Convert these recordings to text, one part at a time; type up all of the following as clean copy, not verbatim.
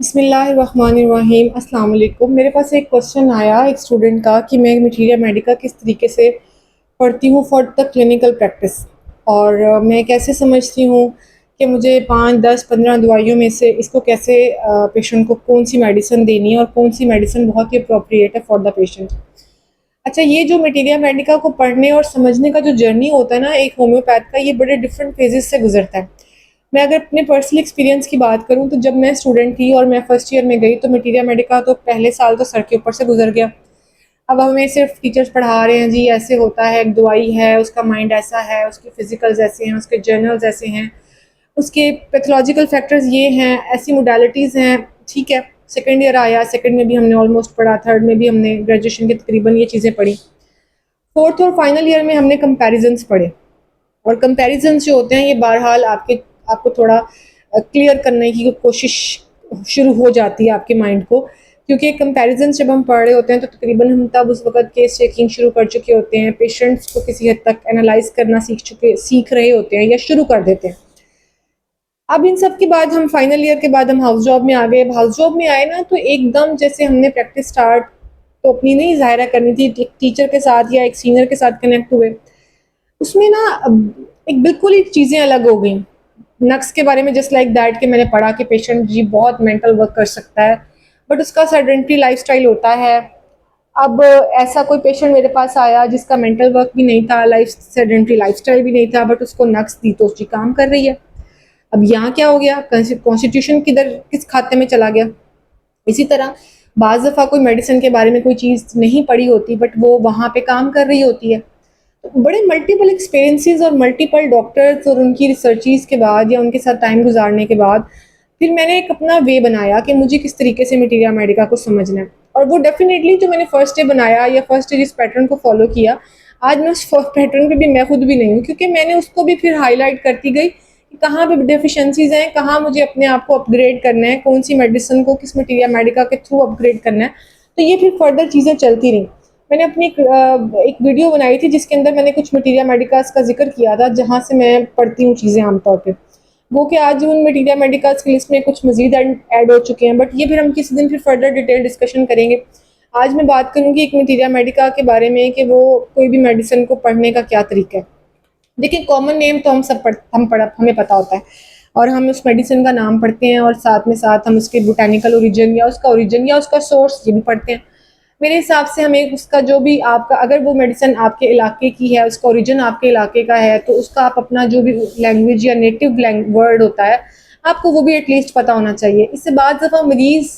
बिस्मिल्लाहिर्रहमानिर्रहीम अस्सलाम वालेकुम। मेरे पास एक क्वेश्चन आया एक स्टूडेंट का कि मैं मटीरियल मेडिका किस तरीके से पढ़ती हूँ फॉर द क्लिनिकल प्रैक्टिस, और मैं कैसे समझती हूँ कि मुझे 5, 10, 15 दवाइयों में से इसको कैसे पेशेंट को कौन सी मेडिसिन देनी है और कौन सी मेडिसिन बहुत ही अप्रोप्रिएट है फॉर द पेशेंट। अच्छा, ये जो मटीरियल मेडिका को पढ़ने और समझने का जो जर्नी होता है ना एक होम्योपैथ का, ये बड़े डिफरेंट फेजेस से गुजरता है। मैं अगर अपने पर्सनल एक्सपीरियंस की बात करूँ तो जब मैं स्टूडेंट थी और मैं फर्स्ट ईयर में गई तो मटीरियल मेडिका तो पहले साल तो सर के ऊपर से गुजर गया। अब हमें सिर्फ टीचर्स पढ़ा रहे हैं, जी ऐसे होता है, एक दवाई है, उसका माइंड ऐसा है, उसके फिजिकल्स ऐसे हैं, उसके जर्नल्स ऐसे हैं, उसके पैथोलॉजिकल फैक्टर्स ये हैं, ऐसी मोडालिटीज़ हैं। ठीक है, सेकेंड ईयर आया, सेकेंड में भी हमने ऑलमोस्ट पढ़ा, थर्ड में भी हमने ग्रेजुएशन के तकरीबन ये चीज़ें पढ़ी। फोर्थ और फाइनल ईयर में हमने कंपैरिजंस पढ़े, और कंपैरिजंस जो होते हैं ये बहरहाल आपको थोड़ा क्लियर करने की कोशिश शुरू हो जाती है आपके माइंड को, क्योंकि कंपैरिजन जब हम पढ़ रहे होते हैं तो तकरीबन हम तब उस वक्त केस चेकिंग शुरू कर चुके होते हैं, पेशेंट्स को किसी हद तक एनालाइज करना सीख रहे होते हैं या शुरू कर देते हैं। अब इन सब के बाद हम फाइनल ईयर के बाद हम हाउस जॉब में आ गए। हाउस जॉब में आए ना तो एकदम जैसे हमने प्रैक्टिस स्टार्ट तो अपनी नहीं ज़ाहिरा करनी थी, एक टीचर के साथ या एक सीनियर के साथ कनेक्ट हुए, उसमें ना एक बिल्कुल ही चीज़ें अलग हो गई। नक्स के बारे में जस्ट लाइक दैट कि मैंने पढ़ा कि पेशेंट जी बहुत मेंटल वर्क कर सकता है, बट उसका सेडेंटरी लाइफस्टाइल होता है। अब ऐसा कोई पेशेंट मेरे पास आया जिसका मेंटल वर्क भी नहीं था, लाइफ सेडेंटरी लाइफस्टाइल भी नहीं था, बट उसको नक्स दी तो उसकी काम कर रही है। अब यहाँ क्या हो गया, कॉन्स्टिट्यूशन किधर किस खाते में चला गया। इसी तरह बाज़ दफ़ा कोई मेडिसिन के बारे में कोई चीज़ नहीं पढ़ी होती बट वो वहाँ पे काम कर रही होती है। तो बड़े मल्टीपल एक्सपीरियंसेस और मल्टीपल डॉक्टर्स और उनकी रिसर्चेस के बाद या उनके साथ टाइम गुजारने के बाद फिर मैंने एक अपना वे बनाया कि मुझे किस तरीके से मटीरियल मेडिका को समझना है। और वो डेफिनेटली जो मैंने फर्स्ट डे बनाया या फर्स्ट डे जिस पैटर्न को फॉलो किया, आज मैं उस पैटर्न पे भी मैं खुद भी नहीं हूँ, क्योंकि मैंने उसको भी फिर हाईलाइट करती गई कि कहाँ पे डेफिशिएंसीज हैं, कहाँ मुझे अपने आप को अपग्रेड करना है, कौन सी मेडिसिन को किस मटीरियल मेडिका के थ्रू अपग्रेड करना है। तो ये फिर फर्दर चीज़ें चलती रहीं। मैंने अपनी एक वीडियो बनाई थी जिसके अंदर मैंने कुछ मटीरियल मेडिकास का जिक्र किया था जहाँ से मैं पढ़ती हूँ चीज़ें आमतौर पे। वो कि आज उन मटीरियल मेडिकास की लिस्ट में कुछ मजीद ऐड हो चुके हैं, बट ये फिर हम किसी दिन फिर फर्दर डिटेल डिस्कशन करेंगे। आज मैं बात करूँगी एक मटीरियल मेडिका के बारे में कि वो कोई भी मेडिसिन को पढ़ने का क्या तरीका है। देखिए, कॉमन नेम तो हमें पता होता है और हम उस मेडिसिन का नाम पढ़ते हैं और साथ में साथ हम उसके बोटानिकल ओरिजिन या उसका सोर्स ये भी पढ़ते हैं। मेरे हिसाब से हमें उसका जो भी आपका, अगर वो मेडिसिन आपके इलाके की है, उसका ओरिजिन आपके इलाके का है, तो उसका आप अपना जो भी लैंग्वेज या नेटिव वर्ड होता है, आपको वो भी एटलीस्ट पता होना चाहिए। इससे बाद दफ़ा मरीज़,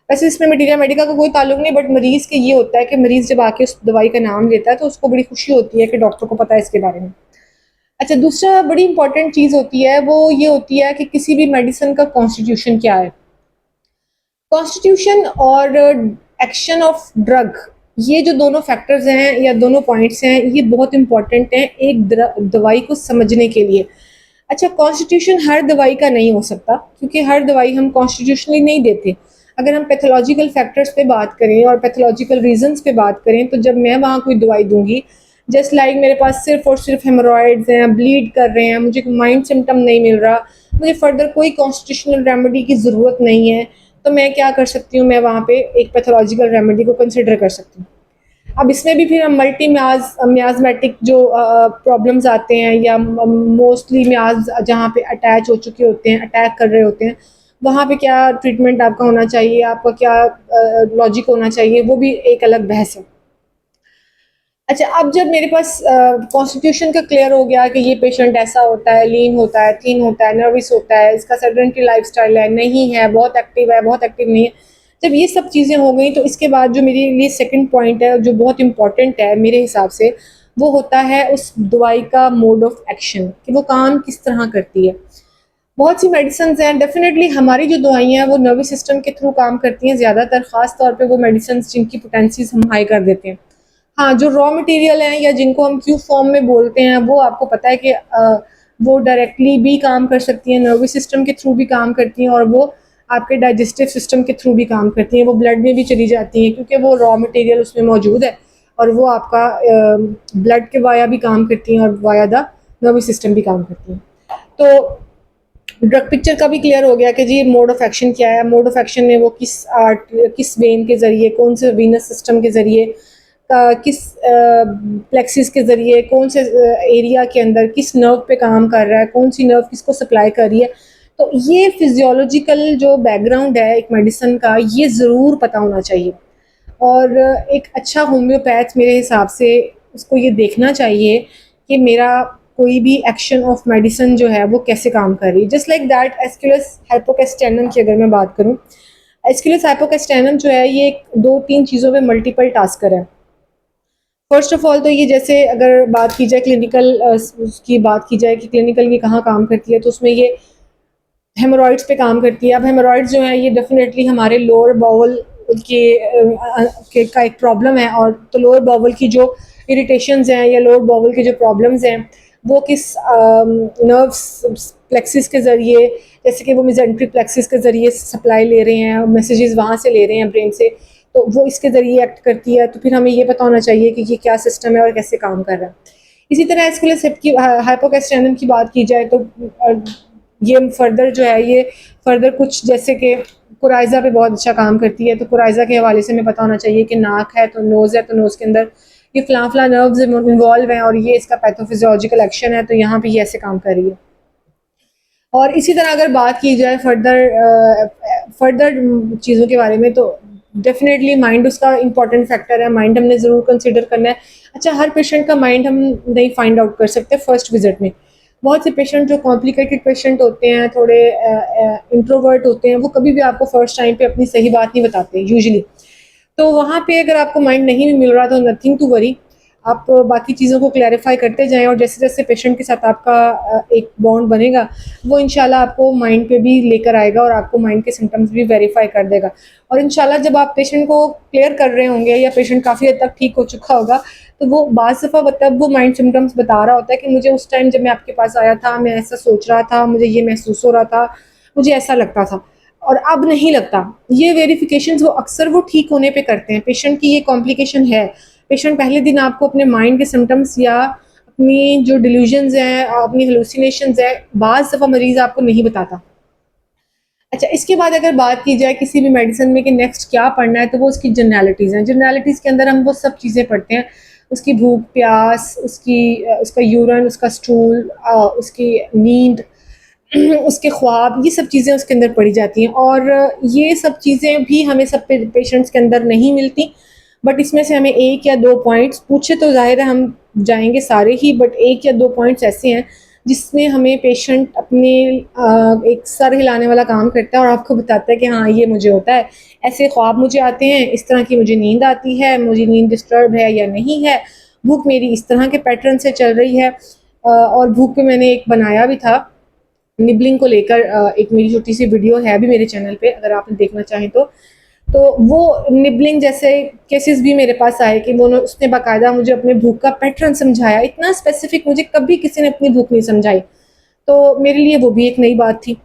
वैसे इसमें मटीरियल मेडिका का कोई ताल्लुक नहीं, बट मरीज़ के ये होता है कि मरीज़ जब आके उस दवाई का नाम लेता है तो उसको बड़ी खुशी होती है कि डॉक्टर को पता है इसके बारे में। अच्छा, दूसरा बड़ी इंपॉर्टेंट चीज़ होती है वो ये होती है कि किसी भी मेडिसिन का कॉन्स्टिट्यूशन क्या है। कॉन्स्टिट्यूशन और एक्शन ऑफ ड्रग, ये जो दोनों फैक्टर्स हैं या दोनों पॉइंट्स हैं, ये बहुत इंपॉर्टेंट हैं एक दवाई को समझने के लिए। अच्छा, कॉन्स्टिट्यूशन हर दवाई का नहीं हो सकता क्योंकि हर दवाई हम कॉन्स्टिट्यूशनली नहीं देते। अगर हम पैथोलॉजिकल फैक्टर्स पे बात करें और पैथोलॉजिकल रीजंस पे बात करें तो जब मैं वहाँ कोई दवाई दूंगी, जस्ट लाइक मेरे पास सिर्फ और सिर्फ हेमोरॉइड्स हैं, ब्लीड कर रहे हैं, मुझे माइंड सिम्टम नहीं मिल रहा, मुझे फर्दर कोई कॉन्स्टिट्यूशनल रेमेडी की ज़रूरत नहीं है, तो मैं क्या कर सकती हूँ, मैं वहाँ पे एक पैथोलॉजिकल रेमेडी को कंसिडर कर सकती हूँ। अब इसमें भी फिर हम मल्टी म्याज़मेटिक जो प्रॉब्लम्स आते हैं या मोस्टली म्याज़ जहाँ पे अटैच हो चुके होते हैं, अटैक कर रहे होते हैं, वहाँ पे क्या ट्रीटमेंट आपका होना चाहिए, आपका क्या लॉजिक होना चाहिए, वो भी एक अलग बहस है। अच्छा, अब जब मेरे पास कॉन्स्टिट्यूशन का क्लियर हो गया कि ये पेशेंट ऐसा होता है, लीन होता है, थीन होता है, नर्वस होता है, इसका सेडेंटरी लाइफस्टाइल है, नहीं है, बहुत एक्टिव है, बहुत एक्टिव नहीं है। जब ये सब चीज़ें हो गई तो इसके बाद जो मेरे लिए सेकंड पॉइंट है जो बहुत इंपॉर्टेंट है मेरे हिसाब से, वो होता है उस दवाई का मोड ऑफ एक्शन, कि वो काम किस तरह करती है। बहुत सी मेडिसिन हैं, डेफिनेटली हमारी जो दवाइयाँ हैं वो नर्वस सिस्टम के थ्रू काम करती हैं ज़्यादातर, ख़ास तौर पे वो मेडिसिन जिनकी पोटेंसीज हम हाई कर देते हैं। हाँ, जो रॉ मटेरियल हैं या जिनको हम क्यू फॉर्म में बोलते हैं, वो आपको पता है कि वो डायरेक्टली भी काम कर सकती हैं, नर्वस सिस्टम के थ्रू भी काम करती हैं और वो आपके डाइजेस्टिव सिस्टम के थ्रू भी काम करती हैं, वो ब्लड में भी चली जाती हैं क्योंकि वो रॉ मटेरियल उसमें मौजूद है और वो आपका ब्लड के वाया भी काम करती हैं और वाया द नर्वस सिस्टम भी काम करती हैं। तो ड्रग पिक्चर का भी क्लियर हो गया कि जी मोड ऑफ एक्शन क्या है, मोड ऑफ एक्शन में वो किस वेन के ज़रिए, कौन से वीनस सिस्टम के ज़रिए, किस प्लेक्सिस के ज़रिए, कौन से एरिया के अंदर किस नर्व पे काम कर रहा है, कौन सी नर्व किसको सप्लाई कर रही है। तो ये फिजियोलॉजिकल जो बैकग्राउंड है एक मेडिसिन का, ये ज़रूर पता होना चाहिए। और एक अच्छा होम्योपैथ मेरे हिसाब से उसको ये देखना चाहिए कि मेरा कोई भी एक्शन ऑफ मेडिसिन जो है वो कैसे काम कर रही है। जस्ट लाइक दैट एस्क्यूलस हाइपोकैस्टेनम की अगर मैं बात करूँ, एस्क्यूलस हाइपोकैस्टेनम जो है ये 2-3 चीज़ों पे मल्टीपल टास्कर है। फर्स्ट ऑफ ऑल तो ये जैसे अगर बात की जाए क्लिनिकल उसकी बात की जाए कि क्लिनिकल ये कहाँ काम करती है, तो उसमें ये हेमोरॉइड्स पे काम करती है। अब हेमोरॉइड्स जो है ये डेफिनेटली हमारे लोअर बाउल के का एक प्रॉब्लम है, और तो लोअर बाउल की जो इरिटेशंस हैं या लोअर बाउल के जो प्रॉब्लम्स हैं वो किस नर्व्स प्लेक्सिस के ज़रिए, जैसे कि वो मेजेंट्रिक प्लेक्सिस के ज़रिए सप्लाई ले रहे हैं, मैसेजेस वहाँ से ले रहे हैं ब्रेन से, तो वो इसके ज़रिए एक्ट करती है। तो फिर हमें ये पता होना चाहिए कि ये क्या सिस्टम है और कैसे काम कर रहा है। इसी तरह एस्कुलस हिप की हाइपोकैस्टेनम की बात की जाए तो ये फर्दर जो है ये फर्दर कुछ जैसे कि कोराइज़ा पे बहुत अच्छा काम करती है। तो कोराइज़ा के हवाले से हमें पता होना चाहिए कि नाक है तो नोज़ है, तो नोज़ के अंदर ये फ्लां नर्व्स इन्वॉल्व हैं और ये इसका पैथोफिजियोलॉजिकल एक्शन है, तो यहाँ पे ये ऐसे काम कर रही है। और इसी तरह अगर बात की जाए फर्दर चीज़ों के बारे में, तो डेफिनेटली माइंड उसका इंपॉर्टेंट फैक्टर है। माइंड हमने ज़रूर कंसिडर करना है। अच्छा, हर पेशेंट का माइंड हम नहीं फाइंड आउट कर सकते फर्स्ट विजिट में। बहुत से पेशेंट जो कॉम्प्लिकेटेड पेशेंट होते हैं, थोड़े इंट्रोवर्ट होते हैं, वो कभी भी आपको फर्स्ट टाइम पे अपनी सही बात नहीं बताते यूजुअली। तो वहाँ पे अगर आपको माइंड नहीं भी मिल रहा तो नथिंग टू वरी, आप बाकी चीज़ों को क्लैरिफाई करते जाएँ, और जैसे-जैसे पेशेंट के साथ आपका एक बॉन्ड बनेगा, वो इंशाल्लाह आपको माइंड पे भी लेकर आएगा और आपको माइंड के सिम्पटम्स भी वेरीफाई कर देगा। और इंशाल्लाह जब आप पेशेंट को क्लियर कर रहे होंगे या पेशेंट काफ़ी हद तक ठीक हो चुका होगा, तो वो बाज़ दफ़ा तब वो माइंड सिम्पटम्स बता रहा होता है कि मुझे उस टाइम जब मैं आपके पास आया था, मैं ऐसा सोच रहा था, मुझे ये महसूस हो रहा था, मुझे ऐसा लगता था। और अब नहीं लगता। ये वेरिफिकेशंस वो अक्सर वो ठीक होने पे करते हैं। पेशेंट की ये कॉम्प्लिकेशन है। पेशेंट पहले दिन आपको अपने माइंड के सिम्पटम्स या अपनी जो डिल्यूजन्स हैं, अपनी हेलुसिनेशंस हैं, बाज़ दफ़ा मरीज़ आपको नहीं बताता। अच्छा, इसके बाद अगर बात की जाए किसी भी मेडिसिन में कि नेक्स्ट क्या पढ़ना है, तो वो उसकी जनरैलिटीज़ हैं। जनरैलिटीज़ के अंदर हम वो सब चीज़ें पढ़ते हैं। उसकी भूख, प्यास, उसका यूरिन, उसका स्टूल, उसकी नींद, उसके ख्वाब, ये सब चीज़ें उसके अंदर पढ़ी जाती हैं। और ये सब चीज़ें भी हमें सब पेशेंट्स के अंदर नहीं मिलती, बट इसमें से हमें 1 या 2 पॉइंट्स पूछे तो ज़ाहिर है हम जाएँगे सारे ही, बट 1 या 2 पॉइंट्स ऐसे हैं जिसमें हमें पेशेंट अपने एक सर हिलाने वाला काम करता है और आपको बताता है कि हाँ, ये मुझे होता है, ऐसे ख्वाब मुझे आते हैं, इस तरह की मुझे नींद आती है, मुझे नींद डिस्टर्ब है या नहीं है, भूख मेरी इस तरह के पैटर्न से चल रही है। और भूख पे मैंने एक बनाया भी था निबलिंग को लेकर, एक मेरी छोटी सी वीडियो है भी मेरे चैनल पे, अगर आप देखना चाहें तो वो निबलिंग जैसे केसेस भी मेरे पास आए कि वो उसने बाकायदा मुझे अपने भूख का पैटर्न समझाया, इतना स्पेसिफिक मुझे कभी किसी ने अपनी भूख नहीं समझाई, तो मेरे लिए वो भी एक नई बात थी।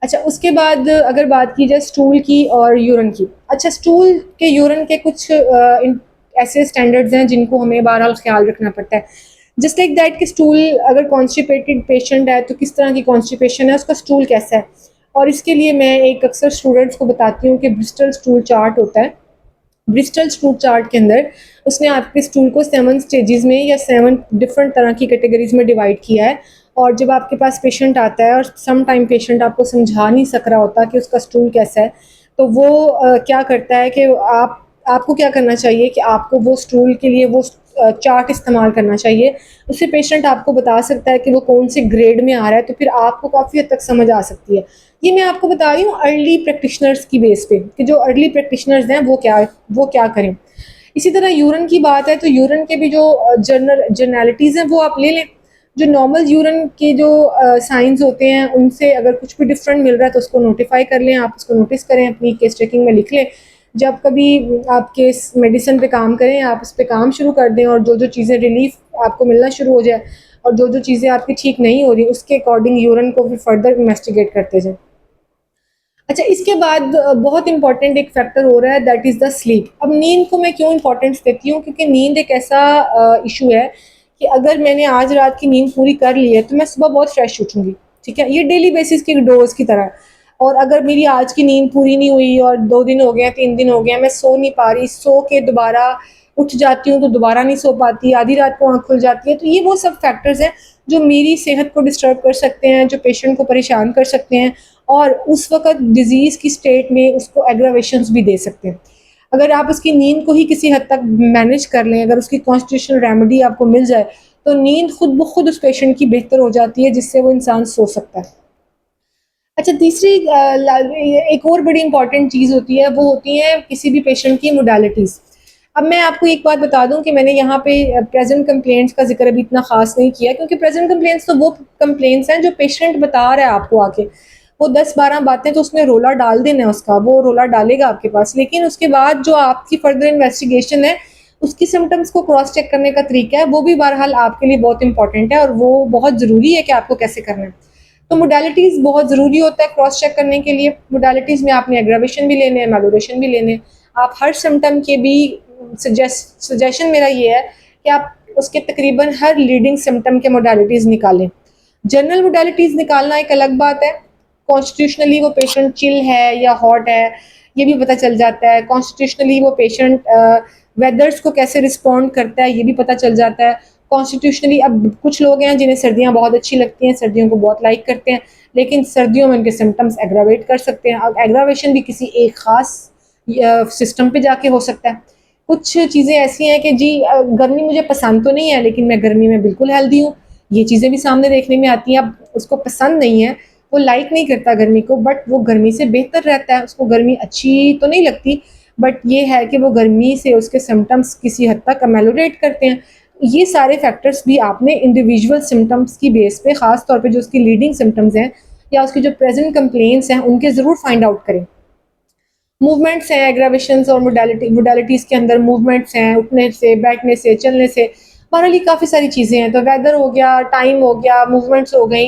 अच्छा, उसके बाद अगर बात की जाए स्टूल की और यूरिन की। अच्छा, स्टूल के यूरिन के कुछ ऐसे स्टैंडर्ड्स हैं जिनको हमें बहरहाल ख्याल रखना पड़ता है। जस्ट लाइक दैट कि स्टूल अगर कॉन्स्टिपेटेड पेशेंट है तो किस तरह की कॉन्स्टिपेशन है, उसका स्टूल कैसा है। और इसके लिए मैं एक अक्सर स्टूडेंट्स को बताती हूँ कि ब्रिस्टल स्टूल चार्ट होता है। ब्रिस्टल स्टूल चार्ट के अंदर उसने आपके स्टूल को 7 स्टेजेस में या 7 डिफरेंट तरह की कैटेगरीज में डिवाइड किया है। और जब आपके पास पेशेंट आता है और सम टाइम पेशेंट आपको समझा नहीं सक रहा होता कि उसका स्टूल कैसा है, तो वो क्या करता है कि आपको क्या करना चाहिए कि आपको वो स्टूल के लिए वो चार्ट इस्तेमाल करना चाहिए। उससे पेशेंट आपको बता सकता है कि वो कौन से ग्रेड में आ रहा है, तो फिर आपको काफ़ी हद तक समझ आ सकती है। ये मैं आपको बता रही हूँ अर्ली प्रैक्टिशनर्स की बेस पे कि जो अर्ली प्रैक्टिशनर्स हैं वो क्या करें। इसी तरह यूरिन की बात है तो यूरिन के भी जो जर्नैलिटीज़ हैं वो आप ले लें। जो नॉर्मल यूरिन के जो साइंस होते हैं उनसे अगर कुछ भी डिफरेंट मिल रहा है तो उसको नोटिफाई कर लें, आप उसको नोटिस करें, अपनी केस टेकिंग में लिख लें। जब कभी आप केस मेडिसिन पे काम करें, आप उस पे काम शुरू कर दें, और जो चीज़ें रिलीफ आपको मिलना शुरू हो जाए और जो चीज़ें आपकी ठीक नहीं हो रही, उसके अकॉर्डिंग यूरिन को फिर फर्दर इन्वेस्टिगेट करते जाएँ। अच्छा, इसके बाद बहुत इंपॉर्टेंट एक फैक्टर हो रहा है, दैट इज़ द स्लीप। अब नींद को मैं क्यों इंपॉर्टेंस देती हूँ, क्योंकि नींद एक ऐसा इशू है कि अगर मैंने आज रात की नींद पूरी कर ली है तो मैं सुबह बहुत फ्रेश उठूँगी, ठीक है, ये डेली बेसिस की डोज की तरह है। और अगर मेरी आज की नींद पूरी नहीं हुई और 2 दिन हो गए हैं, 3 दिन हो गए हैं, मैं सो नहीं पा रही, सो के दोबारा उठ जाती हूँ तो दोबारा नहीं सो पाती, आधी रात को आँख खुल जाती है, तो ये वो सब फैक्टर्स हैं जो मेरी सेहत को डिस्टर्ब कर सकते हैं, जो पेशेंट को परेशान कर सकते हैं और उस वक़्त डिज़ीज़ की स्टेट में उसको एग्रावेशंस भी दे सकते हैं। अगर आप उसकी नींद को ही किसी हद तक मैनेज कर लें, अगर उसकी कॉन्स्टिट्यूशनल रेमेडी आपको मिल जाए, तो नींद खुद ब खुद उस पेशेंट की बेहतर हो जाती है, जिससे वो इंसान सो सकता है। अच्छा, तीसरी एक और बड़ी इंपॉर्टेंट चीज़ होती है, वो होती है किसी भी पेशेंट की मोडालिटीज़। अब मैं आपको एक बात बता दूं कि मैंने यहाँ पे प्रेजेंट कंप्लेंट्स का जिक्र अभी इतना खास नहीं किया, क्योंकि प्रेजेंट कंप्लेंट्स तो वो कंप्लेंट्स हैं जो पेशेंट बता रहा है आपको आके। वो 10-12 बातें तो उसने रोला डाल देना है, उसका वो रोला डालेगा आपके पास, लेकिन उसके बाद जो आपकी फर्दर इन्वेस्टिगेशन है, उसकी सिम्टम्स को क्रॉस चेक करने का तरीका है, वो भी बहरहाल आपके लिए बहुत इंपॉर्टेंट है और वो बहुत ज़रूरी है कि आपको कैसे करना है। तो मोडालिटीज़ बहुत ज़रूरी होता है क्रॉस चेक करने के लिए। मोडालिटीज़ में आपने एग्रावेशन भी लेने हैं, मैलोरेशन भी लेने हैं। आप हर सिम्टम के भी सजेशन मेरा ये है कि आप उसके तकरीबन हर लीडिंग सिम्टम के मोडालिटीज़ निकालें। जनरल मोडालिटीज़ निकालना एक अलग बात है। कॉन्स्टिट्यूशनली वो पेशेंट चिल है या हॉट है, ये भी पता चल जाता है। कॉन्स्टिट्यूशनली वो पेशेंट वेदर्स को कैसे रिस्पॉन्ड करता है, ये भी पता चल जाता है। कॉन्स्टिट्यूशनली अब कुछ लोग हैं जिन्हें सर्दियाँ बहुत अच्छी लगती हैं, सर्दियों को बहुत लाइक करते हैं, लेकिन सर्दियों में उनके सिम्टम्स एग्रावेट कर सकते हैं। अब एग्रावेशन भी किसी एक ख़ास सिस्टम पे जाके हो सकता है। कुछ चीज़ें ऐसी हैं कि जी गर्मी मुझे पसंद तो नहीं है, लेकिन मैं गर्मी में बिल्कुल हेल्दी हूँ, ये चीज़ें भी सामने देखने में आती हैं। अब उसको पसंद नहीं है, वो लाइक नहीं करता गर्मी को, बट वो गर्मी से बेहतर रहता है, उसको गर्मी अच्छी तो नहीं लगती, बट ये है कि वो गर्मी से उसके सिम्टम्स किसी हद तक अमेलोरेट करते हैं। ये सारे फैक्टर्स भी आपने इंडिविजुअल सिम्टम्स की बेस पे, ख़ास तौर पे जो उसकी लीडिंग सिम्टम्स हैं या उसकी जो प्रेजेंट कंप्लेंट्स हैं, उनके ज़रूर फाइंड आउट करें। मूवमेंट्स हैं, एग्रावेशंस और मोडालिटीज़ के अंदर मूवमेंट्स हैं, उठने से, बैठने से, चलने से, बहरहाल ये काफ़ी सारी चीज़ें हैं। तो वेदर हो गया, टाइम हो गया, मूवमेंट्स हो गई,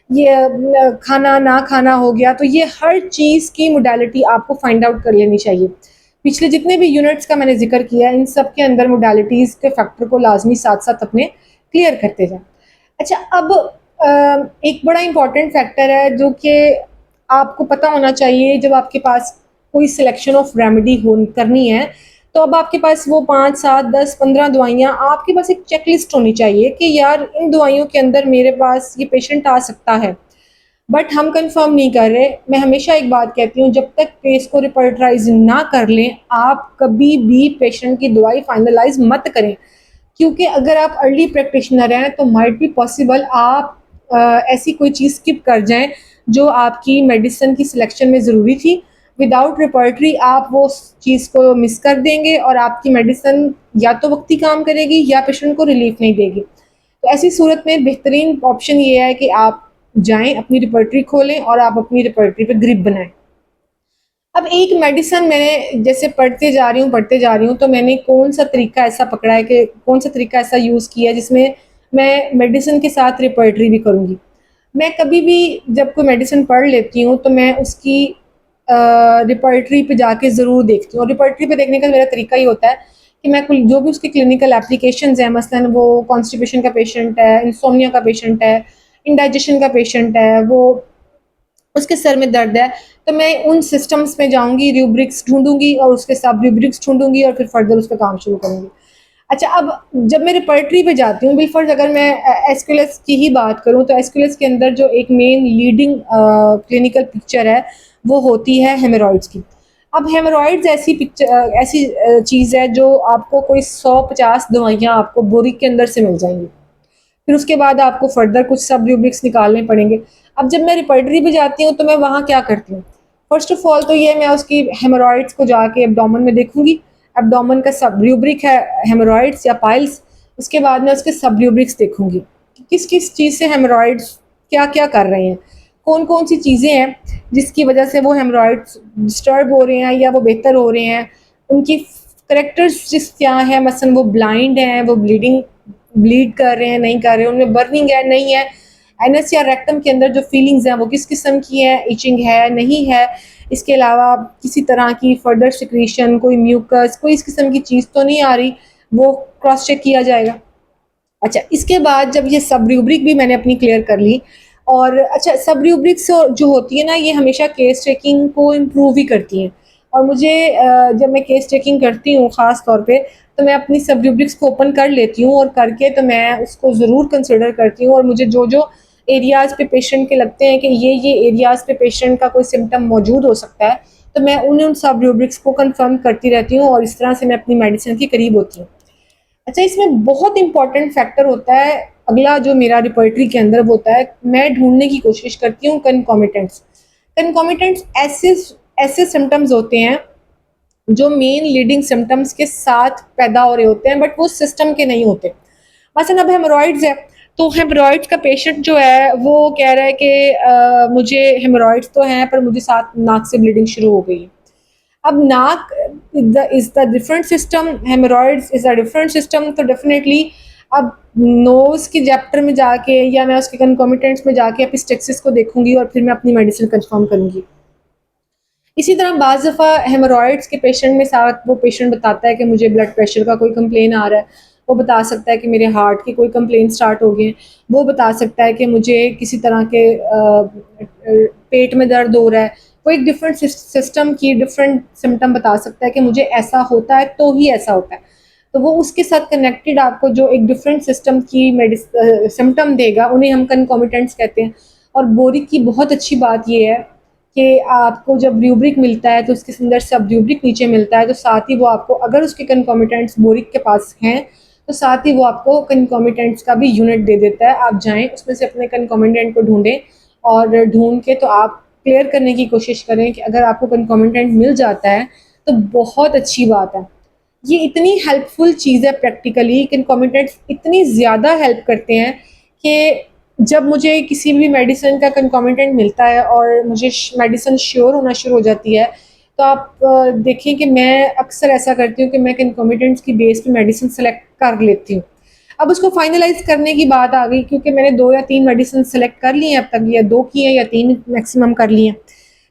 ये खाना ना खाना हो गया, तो ये हर चीज़ की मोडालिटी आपको फाइंड आउट कर लेनी चाहिए। पिछले जितने भी यूनिट्स का मैंने ज़िक्र किया, इन सब के अंदर मोडालिटीज़ के फैक्टर को लाज़मी साथ-साथ अपने क्लियर करते जाएँ। अच्छा, अब एक बड़ा इम्पोर्टेंट फैक्टर है जो कि आपको पता होना चाहिए जब आपके पास कोई सिलेक्शन ऑफ रेमेडी हो करनी है, तो अब आपके पास वो 5, 7, 10, 15 दवाइयाँ, आपके पास एक चेकलिस्ट होनी चाहिए कि यार इन दवाइयों के अंदर मेरे पास ये पेशेंट आ सकता है, बट हम कंफर्म नहीं कर रहे। मैं हमेशा एक बात कहती हूँ, जब तक केस को रिपर्टराइज ना कर लें, आप कभी भी पेशेंट की दवाई फाइनलाइज मत करें, क्योंकि अगर आप अर्ली प्रैक्टिशनर हैं तो माइट बी पॉसिबल आप ऐसी कोई चीज़ स्किप कर जाएं जो आपकी मेडिसिन की सिलेक्शन में ज़रूरी थी। विदाउट रिपर्टरी आप वो चीज़ को मिस कर देंगे और आपकी मेडिसिन या तो वक्ती काम करेगी या पेशेंट को रिलीफ नहीं देगी। तो ऐसी सूरत में बेहतरीन ऑप्शन ये है कि आप जाएं, अपनी रिपर्टरी खोलें और आप अपनी रिपर्टरी पे ग्रिप बनाएं। अब एक मेडिसिन मैंने जैसे पढ़ते जा रही हूँ, तो मैंने कौन सा तरीका ऐसा पकड़ा है कि कौन सा तरीका ऐसा यूज़ किया है जिसमें मैं मेडिसिन के साथ रिपर्टरी भी करूँगी। मैं कभी भी जब कोई मेडिसिन पढ़ लेती हूँ तो मैं उसकी रिपर्टरी पे जाके ज़रूर देखती हूँ, और रिपर्टरी पे देखने का मेरा तरीका ही होता है कि मैं कुल जो भी उसकी क्लिनिकल एप्लीकेशंस हैं, मसलन वो कॉन्स्टिपेशन का पेशेंट है, इंसोम्निया का पेशेंट है, इंडाइजेशन का पेशेंट है, वो उसके सर में दर्द है, तो मैं उन सिस्टम्स में जाऊँगी, रूब्रिक्स ढूँढूँगी और उसके साथ रूब्रिक्स ढूँढूँगी और फिर फर्दर उस पे काम शुरू करूँगी। अच्छा, अब जब मैं रिपर्टरी पे जाती हूँ, बिलफर्ज़ अगर मैं एसक्यूएलएस की ही बात करूँ, तो एसक्यूएलएस के अंदर जो एक मेन लीडिंग क्लिनिकल पिक्चर है, वो होती है हेमरॉइड्स की। अब हेमरॉइड्स ऐसी चीज़ है जो आपको कोई 100-50 दवाइयाँ आपको बोरी के अंदर से मिल जाएँगी। फिर उसके बाद आपको फर्दर कुछ सब रूब्रिक्स निकालने पड़ेंगे। अब जब मैं रिपर्टरी पे जाती हूँ तो मैं वहाँ क्या करती हूँ, फर्स्ट ऑफ ऑल तो ये मैं उसकी हेमरॉइड्स को जाके एब्डोमेन में देखूंगी। एब्डोमेन का सब रूब्रिक है हेमरॉइड्स या पाइल्स। उसके बाद मैं उसके सब रूब्रिक्स देखूंगी कि किस किस चीज़ से हेमरॉइड्स क्या क्या कर रहे हैं, कौन कौन सी चीज़ें हैं जिसकी वजह से वो हेमरॉइड्स डिस्टर्ब हो रहे हैं या वो बेहतर हो रहे हैं। उनकी करेक्टरिस्टिक्स क्या है, मसलन वो ब्लाइंड हैं, वो ब्लीड कर रहे हैं, नहीं कर रहे हैं, उनमें बर्निंग है, नहीं है, एनएस या रेक्टम के अंदर जो फीलिंग्स हैं वो किस किस्म की है, इचिंग है, नहीं है, इसके अलावा किसी तरह की फर्दर सिक्रीशन, कोई म्यूकस, कोई इस किस्म की चीज़ तो नहीं आ रही, वो क्रॉस चेक किया जाएगा। अच्छा, इसके बाद जब ये सब रूब्रिक भी मैंने अपनी क्लियर कर ली, और अच्छा, सब रूब्रिक्स जो होती है ना, ये हमेशा केस टेकिंग को इम्प्रूव ही करती हैं। और मुझे जब मैं केस टेकिंग करती हूँ ख़ास तौर पे, तो मैं अपनी सब रूब्रिक्स को ओपन कर लेती हूँ, और करके तो मैं उसको ज़रूर कंसिडर करती हूँ, और मुझे जो जो एरियाज़ पे पेशेंट के लगते हैं कि ये एरियाज़ पे पेशेंट का कोई सिम्टम मौजूद हो सकता है, तो मैं उन सब रूब्रिक्स को कंफर्म करती रहती हूँ, और इस तरह से मैं अपनी मेडिसिन के करीब होती हूँ। अच्छा, इसमें बहुत इंपॉर्टेंट फैक्टर होता है, अगला जो मेरा रिपर्टरी के अंदर वो होता है, मैं ढूंढने की कोशिश करती हूँ कंकॉमिटेंट्स। कंकॉमिटेंट्स ऐसे ऐसे सिम्टम्स होते हैं जो मेन लीडिंग सिम्टम्स के साथ पैदा हो रहे होते हैं, बट वो सिस्टम के नहीं होते। मसलन अब हेमोरॉइड्स है, तो हेमोरॉइड्स का पेशेंट जो है वो कह रहा है कि मुझे हेमोरॉइड्स तो हैं, पर मुझे साथ नाक से ब्लीडिंग शुरू हो गई है। अब नाक is the different system, hemorrhoids is a different system, तो डेफिनेटली अब नोज के चैप्टर में जाके या मैं उसके कंकॉमिटेंट्स में जाके एपिस्टेक्सिस को देखूंगी, और फिर मैं अपनी मेडिसिन कंफर्म करूंगी। इसी तरह बाज़ दफ़ा हेमोरॉइड्स के पेशेंट में साथ वो पेशेंट बताता है कि मुझे ब्लड प्रेशर का कोई कंप्लेन आ रहा है, वो बता सकता है कि मेरे हार्ट की कोई कंप्लेन स्टार्ट हो गए, वो बता सकता है कि मुझे किसी तरह के पेट में दर्द हो रहा है, वो एक डिफरेंट सिस्टम की डिफरेंट सिम्टम बता सकता है कि मुझे ऐसा होता है तो ही ऐसा होता है। तो वो उसके साथ कनेक्टेड आपको जो एक डिफरेंट सिस्टम की सिम्टम देगा, उन्हें हम कंकॉमिटेंट्स कहते हैं। और बोरिक की बहुत अच्छी बात ये है कि आपको जब रूब्रिक मिलता है तो उसके अंदर सब रूब्रिक नीचे मिलता है, तो साथ ही वो आपको, अगर उसके कंकॉमिटेंट्स बोरिक के पास हैं, तो साथ ही वो आपको कंकॉमिटेंट्स का भी यूनिट दे देता है। आप जाएं उसमें से अपने कंकॉमिटेंट को ढूंढें, और ढूंढ के तो आप क्लियर करने की कोशिश करें कि अगर आपको कंकॉमिटेंट मिल जाता है तो बहुत अच्छी बात है। ये इतनी हेल्पफुल चीज़ है प्रैक्टिकली, कंकॉमिटेंट्स इतनी ज़्यादा हेल्प करते हैं कि जब मुझे किसी भी मेडिसिन का कंकॉमिटेंट मिलता है और मुझे मेडिसिन श्योर होना शुरू हो जाती है, तो आप देखें कि मैं अक्सर ऐसा करती हूँ कि मैं कंकॉमिटेंट्स की बेस पे मेडिसिन सेलेक्ट कर लेती हूँ। अब उसको फाइनलाइज करने की बात आ गई, क्योंकि मैंने 2 या 3 मेडिसिन सेलेक्ट कर ली हैं अब तक, या 2 की हैं या 3 मैक्सिमम कर ली हैं।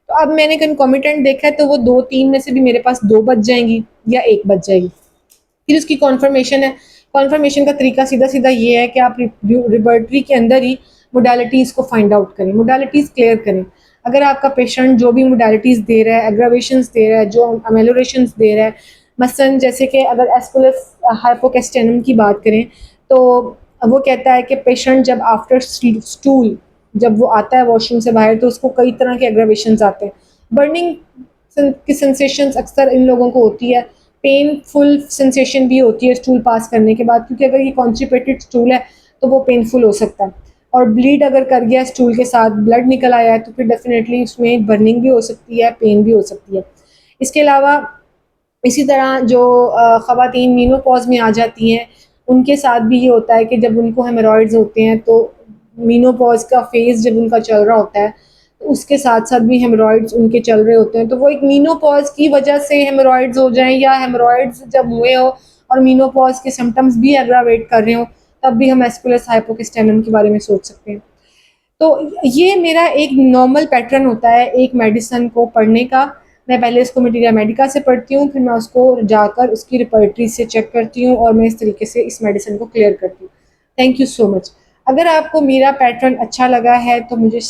तो अब मैंने कंकॉमिटेंट देखा है, तो वो 2-3 में से भी मेरे पास 2 बच जाएँगी या 1 बच जाएगी। फिर उसकी कॉन्फर्मेशन है। कॉन्फर्मेशन का तरीका सीधा-सीधा ये है कि आप रिपर्टरी के अंदर ही मोडालिटीज़ को फाइंड आउट करें, मोडालिटीज़ क्लियर करें। अगर आपका पेशेंट जो भी मोडालिटीज़ दे रहा है, एग्रावेशंस दे रहा है, जो अमेलोरेशंस दे रहा है, मसलन जैसे कि अगर एस्कुलस हाइपोकेस्टेनम की बात करें, तो वो कहता है कि पेशेंट जब आफ्टर स्टूल जब वो आता है वॉशरूम से बाहर, तो उसको कई तरह के एग्रावेशंस आते हैं। बर्निंग की सेंसेशंस अक्सर इन लोगों को होती है, पेनफुल सेंसेशन भी होती है स्टूल पास करने के बाद, क्योंकि अगर ये कॉन्स्टिपेटेड स्टूल है तो वो पेनफुल हो सकता है। और ब्लीड अगर कर गया स्टूल के साथ, ब्लड निकल आया है, तो फिर डेफिनेटली उसमें बर्निंग भी हो सकती है, पेन भी हो सकती है। इसके अलावा इसी तरह जो ख़वातीन मीनोपॉज़ में आ जाती हैं, उनके साथ भी ये होता है कि जब उनको हेमोरॉइड्स होते हैं, तो मीनोपॉज़ का फ़ेज़ जब उनका चल रहा होता है, तो उसके साथ-साथ भी हेमोरॉइड्स उनके चल रहे होते हैं। तो वो एक मीनोपॉज़ की वजह से हेमोरॉइड्स हो जाएँ, या हेमोरॉइड्स जब हुए हों और मीनोपॉज़ के सिम्पटम्स भी एग्रावेट कर रहे हों, तब भी हम एस्कुलस हाइपोकेस्टेनम के बारे में सोच सकते हैं। तो ये मेरा एक नॉर्मल पैटर्न होता है एक मेडिसिन को पढ़ने का। मैं पहले उसको मटीरिया मेडिका से पढ़ती हूँ, फिर मैं उसको जाकर उसकी रिपर्टरी से चेक करती हूँ, और मैं इस तरीके से इस मेडिसिन को क्लियर करती हूँ। Thank you so much. अगर आपको मेरा पैटर्न अच्छा लगा है तो मुझे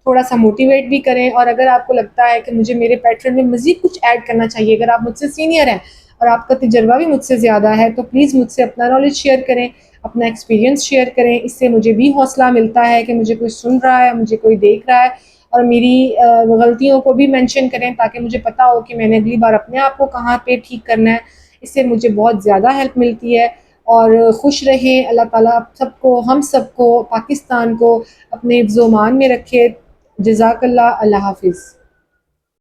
थोड़ा सा मोटिवेट भी करें, और अगर आपको लगता है कि मुझे मेरे पैटर्न में मज़ीद कुछ ऐड करना चाहिए, अगर आप मुझसे सीनियर हैं और आपका तजर्बा भी मुझसे ज़्यादा है, तो प्लीज़ मुझसे अपना नॉलेज शेयर करें, अपना एक्सपीरियंस शेयर करें। इससे मुझे भी हौसला मिलता है कि मुझे कोई सुन रहा है, मुझे कोई देख रहा है, और मेरी गलतियों को भी मेंशन करें, ताकि मुझे पता हो कि मैंने अगली बार अपने आप को कहाँ पे ठीक करना है। इससे मुझे बहुत ज़्यादा हेल्प मिलती है। और खुश रहें, अल्लाह ताला आप सबको, हम सबको, पाकिस्तान को अपने हिफ्ज़-ओ-मान में रखे। जज़ाकल्लाह, अल्लाह हाफ़िज़।